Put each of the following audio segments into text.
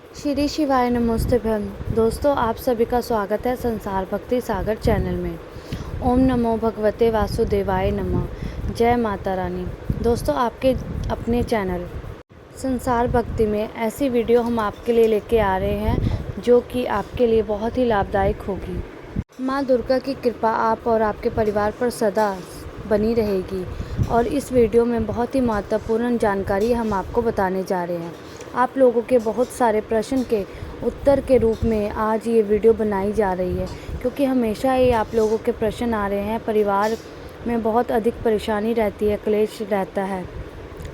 श्री शिवाय नमोस्तुभ्यं। दोस्तों, आप सभी का स्वागत है संसार भक्ति सागर चैनल में। ओम नमो भगवते वासुदेवाय नमः। जय माता रानी। दोस्तों, आपके अपने चैनल संसार भक्ति में ऐसी वीडियो हम आपके लिए लेके आ रहे हैं जो कि आपके लिए बहुत ही लाभदायक होगी। माँ दुर्गा की कृपा आप और आपके परिवार पर सदा बनी रहेगी और इस वीडियो में बहुत ही महत्वपूर्ण जानकारी हम आपको बताने जा रहे हैं। आप लोगों के बहुत सारे प्रश्न के उत्तर के रूप में आज ये वीडियो बनाई जा रही है, क्योंकि हमेशा ही आप लोगों के प्रश्न आ रहे हैं। परिवार में बहुत अधिक परेशानी रहती है, क्लेश रहता है,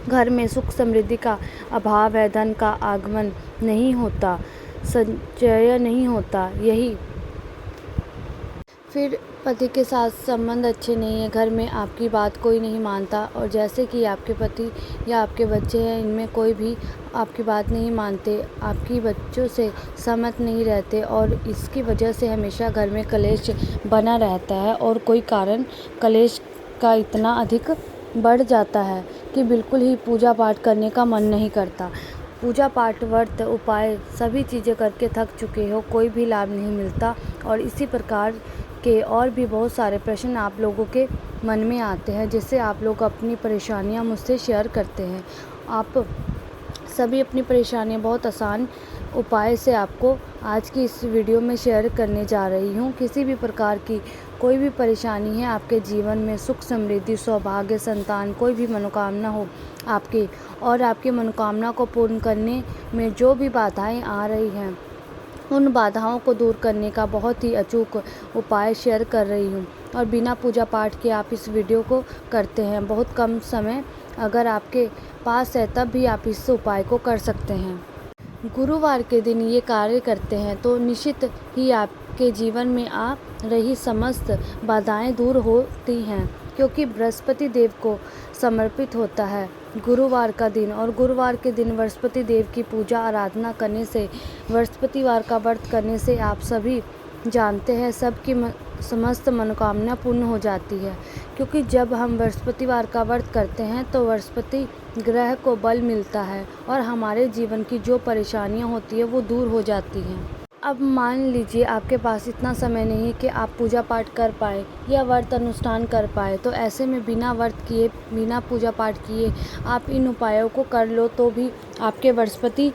घर में सुख समृद्धि का अभाव है, धन का आगमन नहीं होता, संचय नहीं होता, यही फिर पति के साथ संबंध अच्छे नहीं है, घर में आपकी बात कोई नहीं मानता और जैसे कि आपके पति या आपके बच्चे हैं, इनमें कोई भी आपकी बात नहीं मानते, आपकी बच्चों से सहमत नहीं रहते और इसकी वजह से हमेशा घर में कलेश बना रहता है और कोई कारण कलेश का इतना अधिक बढ़ जाता है कि बिल्कुल ही पूजा पाठ करने का मन नहीं करता। पूजा पाठ, व्रत, उपाय सभी चीज़ें करके थक चुके हो, कोई भी लाभ नहीं मिलता और इसी प्रकार के और भी बहुत सारे प्रश्न आप लोगों के मन में आते हैं, जिससे आप लोग अपनी परेशानियां मुझसे शेयर करते हैं। आप सभी अपनी परेशानियां बहुत आसान उपाय से आपको आज की इस वीडियो में शेयर करने जा रही हूं। किसी भी प्रकार की कोई भी परेशानी है आपके जीवन में, सुख समृद्धि, सौभाग्य, संतान, कोई भी मनोकामना हो आपकी और आपकी मनोकामना को पूर्ण करने में जो भी बाधाएं आ रही हैं, उन बाधाओं को दूर करने का बहुत ही अचूक उपाय शेयर कर रही हूँ और बिना पूजा पाठ के आप इस वीडियो को करते हैं। बहुत कम समय अगर आपके पास है तब भी आप इस उपाय को कर सकते हैं। गुरुवार के दिन ये कार्य करते हैं तो निश्चित ही आपके जीवन में आ रही समस्त बाधाएं दूर होती हैं, क्योंकि बृहस्पति देव को समर्पित होता है गुरुवार का दिन और गुरुवार के दिन बृहस्पति देव की पूजा आराधना करने से, बृहस्पतिवार का व्रत करने से आप सभी जानते हैं सबकी समस्त मनोकामना पूर्ण हो जाती है। क्योंकि जब हम बृहस्पतिवार का व्रत करते हैं तो बृहस्पति ग्रह को बल मिलता है और हमारे जीवन की जो परेशानियां होती है वो दूर हो जाती हैं। अब मान लीजिए आपके पास इतना समय नहीं कि आप पूजा पाठ कर पाए या व्रत अनुष्ठान कर पाए, तो ऐसे में बिना व्रत किए, बिना पूजा पाठ किए आप इन उपायों को कर लो तो भी आपके बृहस्पति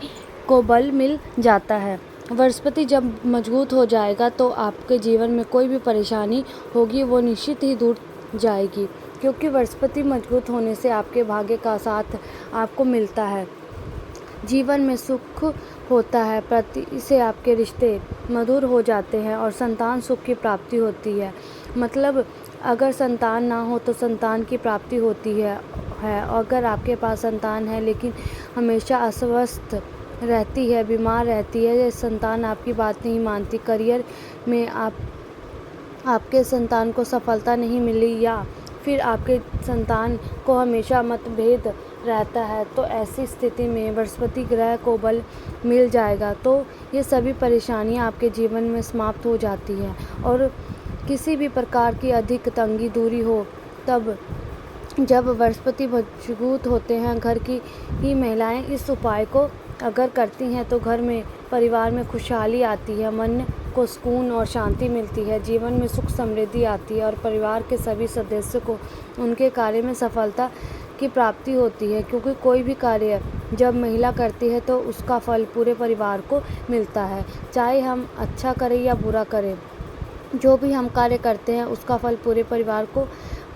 को बल मिल जाता है। बृहस्पति जब मजबूत हो जाएगा तो आपके जीवन में कोई भी परेशानी होगी वो निश्चित ही दूर जाएगी, क्योंकि बृहस्पति मजबूत होने से आपके भाग्य का साथ आपको मिलता है, जीवन में सुख होता है, पति से आपके रिश्ते मधुर हो जाते हैं और संतान सुख की प्राप्ति होती है। मतलब अगर संतान ना हो तो संतान की प्राप्ति होती है। अगर आपके पास संतान है लेकिन हमेशा अस्वस्थ रहती है, बीमार रहती है, संतान आपकी बात नहीं मानती, करियर में आपके संतान को सफलता नहीं मिली या फिर आपके संतान को हमेशा मतभेद रहता है, तो ऐसी स्थिति में बृहस्पति ग्रह को बल मिल जाएगा तो ये सभी परेशानियां आपके जीवन में समाप्त हो जाती हैं। और किसी भी प्रकार की अधिक तंगी दूरी हो तब जब बृहस्पति मजबूत होते हैं, घर की ही महिलाएं इस उपाय को अगर करती हैं तो घर में, परिवार में खुशहाली आती है, मन को सुकून और शांति मिलती है, जीवन में सुख समृद्धि आती है और परिवार के सभी सदस्यों को उनके कार्य में सफलता की प्राप्ति होती है। क्योंकि कोई भी कार्य जब महिला करती है तो उसका फल पूरे परिवार को मिलता है, चाहे हम अच्छा करें या बुरा करें, जो भी हम कार्य करते हैं उसका फल पूरे परिवार को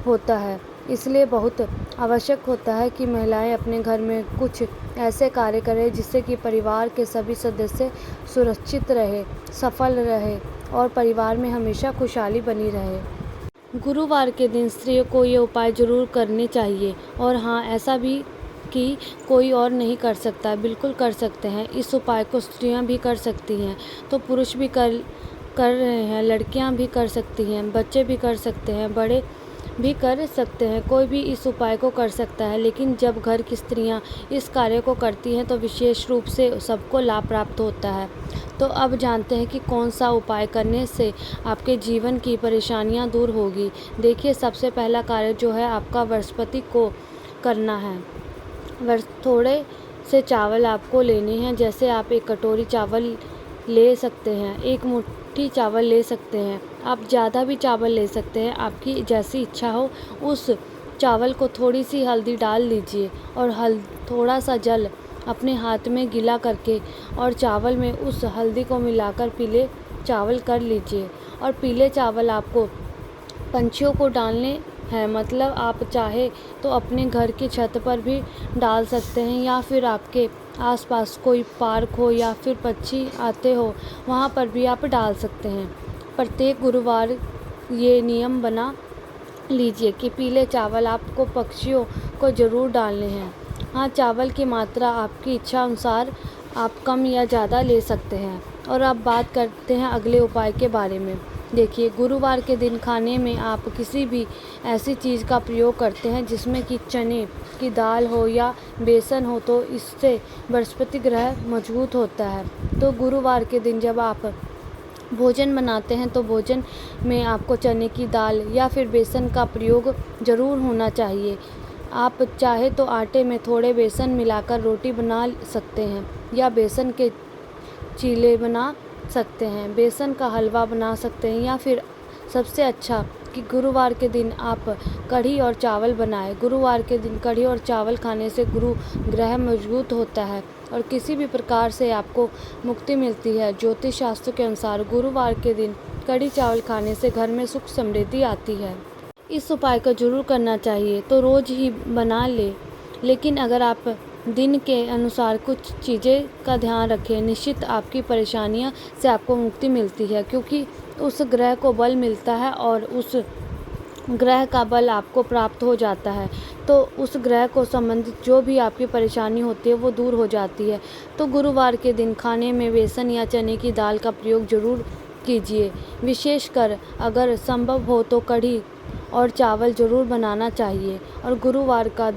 होता है। इसलिए बहुत आवश्यक होता है कि महिलाएं अपने घर में कुछ ऐसे कार्य करें जिससे कि परिवार के सभी सदस्य सुरक्षित रहे, सफल रहे और परिवार में हमेशा खुशहाली बनी रहे। गुरुवार के दिन स्त्रियों को ये उपाय जरूर करने चाहिए और हाँ, ऐसा भी कि कोई और नहीं कर सकता, बिल्कुल कर सकते हैं। इस उपाय को स्त्रियां भी कर सकती हैं तो पुरुष भी कर रहे हैं, लड़कियां भी कर सकती हैं, बच्चे भी कर सकते हैं, बड़े भी कर सकते हैं, कोई भी इस उपाय को कर सकता है। लेकिन जब घर की स्त्रियां इस कार्य को करती हैं तो विशेष रूप से सबको लाभ प्राप्त होता है। तो अब जानते हैं कि कौन सा उपाय करने से आपके जीवन की परेशानियां दूर होगी। देखिए, सबसे पहला कार्य जो है आपका बृहस्पति को करना है। थोड़े से चावल आपको लेने हैं। जैसे आप एक कटोरी चावल ले सकते हैं, एक मुट्ठी चावल ले सकते हैं, आप ज़्यादा भी चावल ले सकते हैं, आपकी जैसी इच्छा हो। उस चावल को थोड़ी सी हल्दी डाल लीजिए और थोड़ा सा जल अपने हाथ में गीला करके और चावल में उस हल्दी को मिलाकर पीले चावल कर लीजिए। और पीले चावल आपको पंछियों को डालने हैं, मतलब आप चाहे तो अपने घर की छत पर भी डाल सकते हैं, या फिर आपके आसपास कोई पार्क हो या फिर पक्षी आते हो वहाँ पर भी आप डाल सकते हैं। प्रत्येक गुरुवार ये नियम बना लीजिए कि पीले चावल आपको पक्षियों को ज़रूर डालने हैं। हाँ, चावल की मात्रा आपकी इच्छा अनुसार आप कम या ज़्यादा ले सकते हैं। और अब बात करते हैं अगले उपाय के बारे में। देखिए, गुरुवार के दिन खाने में आप किसी भी ऐसी चीज़ का प्रयोग करते हैं जिसमें कि चने की दाल हो या बेसन हो, तो इससे बृहस्पति ग्रह मजबूत होता है। तो गुरुवार के दिन जब आप भोजन बनाते हैं तो भोजन में आपको चने की दाल या फिर बेसन का प्रयोग ज़रूर होना चाहिए। आप चाहे तो आटे में थोड़े बेसन मिलाकर रोटी बना सकते हैं या बेसन के चीले बना सकते हैं, बेसन का हलवा बना सकते हैं, या फिर सबसे अच्छा कि गुरुवार के दिन आप कढ़ी और चावल बनाएं। गुरुवार के दिन कढ़ी और चावल खाने से गुरु ग्रह मजबूत होता है और किसी भी प्रकार से आपको मुक्ति मिलती है। ज्योतिष शास्त्र के अनुसार गुरुवार के दिन कढ़ी चावल खाने से घर में सुख समृद्धि आती है। इस उपाय को जरूर करना चाहिए, तो रोज़ ही बना लेकिन अगर आप दिन के अनुसार कुछ चीज़ें का ध्यान रखें, निश्चित आपकी परेशानियां से आपको मुक्ति मिलती है, क्योंकि उस ग्रह को बल मिलता है और उस ग्रह का बल आपको प्राप्त हो जाता है। तो उस ग्रह को संबंधित जो भी आपकी परेशानी होती है वो दूर हो जाती है। तो गुरुवार के दिन खाने में बेसन या चने की दाल का प्रयोग ज़रूर कीजिए। विशेषकर अगर संभव हो तो कढ़ी और चावल ज़रूर बनाना चाहिए। और गुरुवार का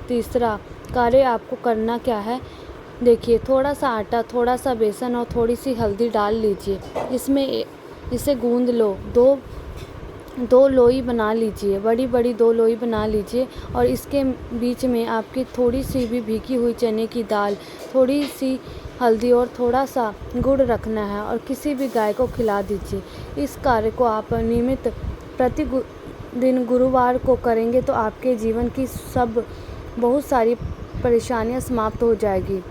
तीसरा कार्य आपको करना क्या है, देखिए, थोड़ा सा आटा, थोड़ा सा बेसन और थोड़ी सी हल्दी डाल लीजिए। इसे गूंद लो, दो लोई बना लीजिए, बड़ी बड़ी 2 लोई बना लीजिए। और इसके बीच में आपकी थोड़ी सी भी भीगी हुई चने की दाल, थोड़ी सी हल्दी और थोड़ा सा गुड़ रखना है और किसी भी गाय को खिला दीजिए। इस कार्य को आप नियमित दिन गुरुवार को करेंगे तो आपके जीवन की बहुत सारी परेशानियां समाप्त हो जाएगी।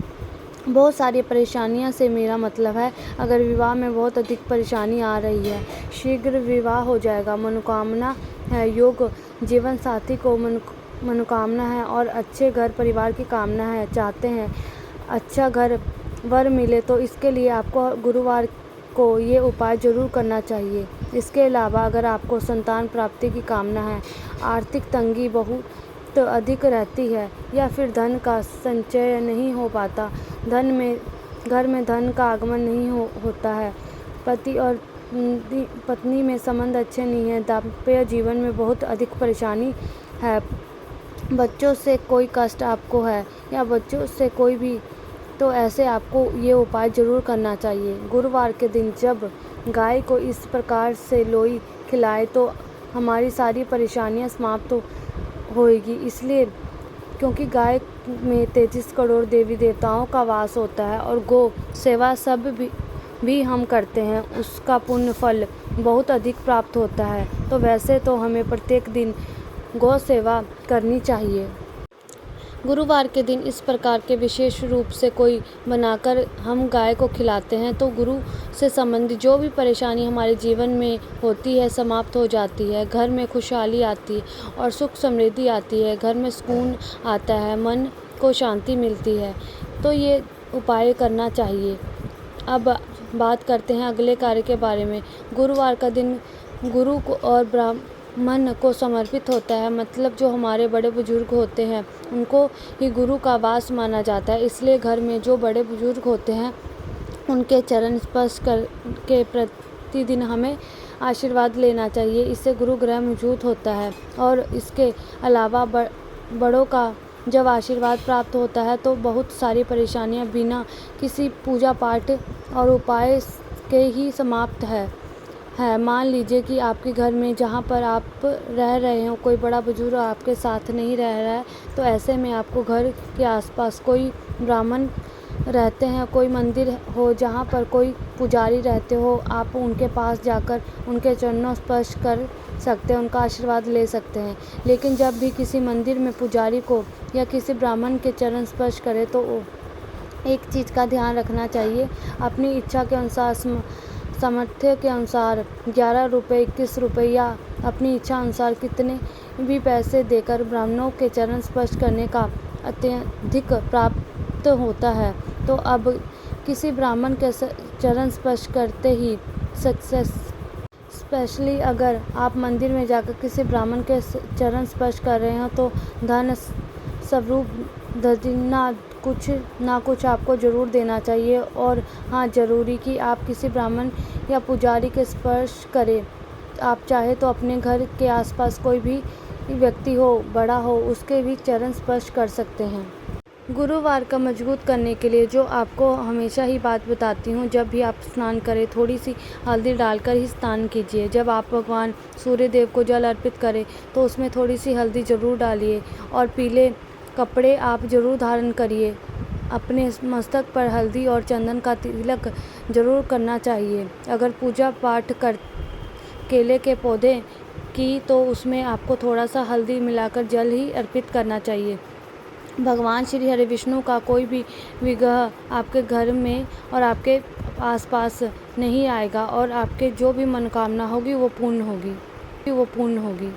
बहुत सारी परेशानियां से मेरा मतलब है, अगर विवाह में बहुत अधिक परेशानी आ रही है, शीघ्र विवाह हो जाएगा। मनोकामना है, योग जीवन साथी को मनोकामना है और अच्छे घर परिवार की कामना है, चाहते हैं अच्छा घर वर मिले, तो इसके लिए आपको गुरुवार को ये उपाय ज़रूर करना चाहिए। इसके अलावा अगर आपको संतान प्राप्ति की कामना है, आर्थिक तंगी बहुत अधिक रहती है या फिर धन का संचय नहीं हो पाता, घर में धन का आगमन नहीं होता है, पति और पत्नी में संबंध अच्छे नहीं है, दाम्पत्य जीवन में बहुत अधिक परेशानी है, बच्चों से कोई कष्ट आपको है या बच्चों से कोई भी, तो ऐसे आपको ये उपाय ज़रूर करना चाहिए। गुरुवार के दिन जब गाय को इस प्रकार से लोई खिलाए तो हमारी सारी परेशानियां समाप्त होएगी। इसलिए क्योंकि गाय में 33 करोड़ देवी देवताओं का वास होता है और गौ सेवा भी हम करते हैं, उसका पुण्य फल बहुत अधिक प्राप्त होता है। तो वैसे तो हमें प्रत्येक दिन गौ सेवा करनी चाहिए। गुरुवार के दिन इस प्रकार के विशेष रूप से कोई बनाकर हम गाय को खिलाते हैं तो गुरु से संबंधित जो भी परेशानी हमारे जीवन में होती है समाप्त हो जाती है, घर में खुशहाली आती है और सुख समृद्धि आती है, घर में सुकून आता है, मन को शांति मिलती है। तो ये उपाय करना चाहिए। अब बात करते हैं अगले कार्य के बारे में। गुरुवार का दिन गुरु को और ब्राह्मण को समर्पित होता है, मतलब जो हमारे बड़े बुजुर्ग होते हैं उनको ही गुरु का वास माना जाता है। इसलिए घर में जो बड़े बुजुर्ग होते हैं उनके चरण स्पर्श करके प्रतिदिन हमें आशीर्वाद लेना चाहिए। इससे गुरु ग्रह मजबूत होता है। और इसके अलावा बड़ों का जब आशीर्वाद प्राप्त होता है तो बहुत सारी परेशानियां बिना किसी पूजा पाठ और उपाय के ही समाप्त है। है। मान लीजिए कि आपके घर में जहाँ पर आप रह रहे हो कोई बड़ा बुजुर्ग आपके साथ नहीं रह रहा है, तो ऐसे में आपको घर के आसपास कोई ब्राह्मण रहते हैं, कोई मंदिर हो जहाँ पर कोई पुजारी रहते हो, आप उनके पास जाकर उनके चरणों स्पर्श कर सकते हैं, उनका आशीर्वाद ले सकते हैं। लेकिन जब भी किसी मंदिर में पुजारी को या किसी ब्राह्मण के चरण स्पर्श करें तो एक चीज़ का ध्यान रखना चाहिए, अपनी इच्छा के अनुसार सामर्थ्य के अनुसार 11 रुपये, 21 रुपये या अपनी इच्छा अनुसार कितने भी पैसे देकर ब्राह्मणों के चरण स्पर्श करने का अत्यधिक प्राप्त होता है। तो अब किसी ब्राह्मण के चरण स्पर्श करते ही स्पेशली अगर आप मंदिर में जाकर किसी ब्राह्मण के चरण स्पर्श कर रहे हो तो धन स्वरूप दक्षिणा कुछ ना कुछ आपको ज़रूर देना चाहिए। और हाँ, ज़रूरी कि आप किसी ब्राह्मण या पुजारी के स्पर्श करें। आप चाहे तो अपने घर के आसपास कोई भी व्यक्ति हो, बड़ा हो, उसके भी चरण स्पर्श कर सकते हैं। गुरुवार का मजबूत करने के लिए जो आपको हमेशा ही बात बताती हूँ, जब भी आप स्नान करें थोड़ी सी हल्दी डालकर ही स्नान कीजिए। जब आप भगवान सूर्य देव को जल अर्पित करें तो उसमें थोड़ी सी हल्दी ज़रूर डालिए और पीले कपड़े आप ज़रूर धारण करिए। अपने मस्तक पर हल्दी और चंदन का तिलक ज़रूर करना चाहिए। अगर पूजा पाठ कर केले के पौधे की तो उसमें आपको थोड़ा सा हल्दी मिलाकर जल ही अर्पित करना चाहिए। भगवान श्री हरि विष्णु का कोई भी विग्रह आपके घर में और आपके आसपास नहीं आएगा और आपके जो भी मनोकामना होगी वो पूर्ण होगी।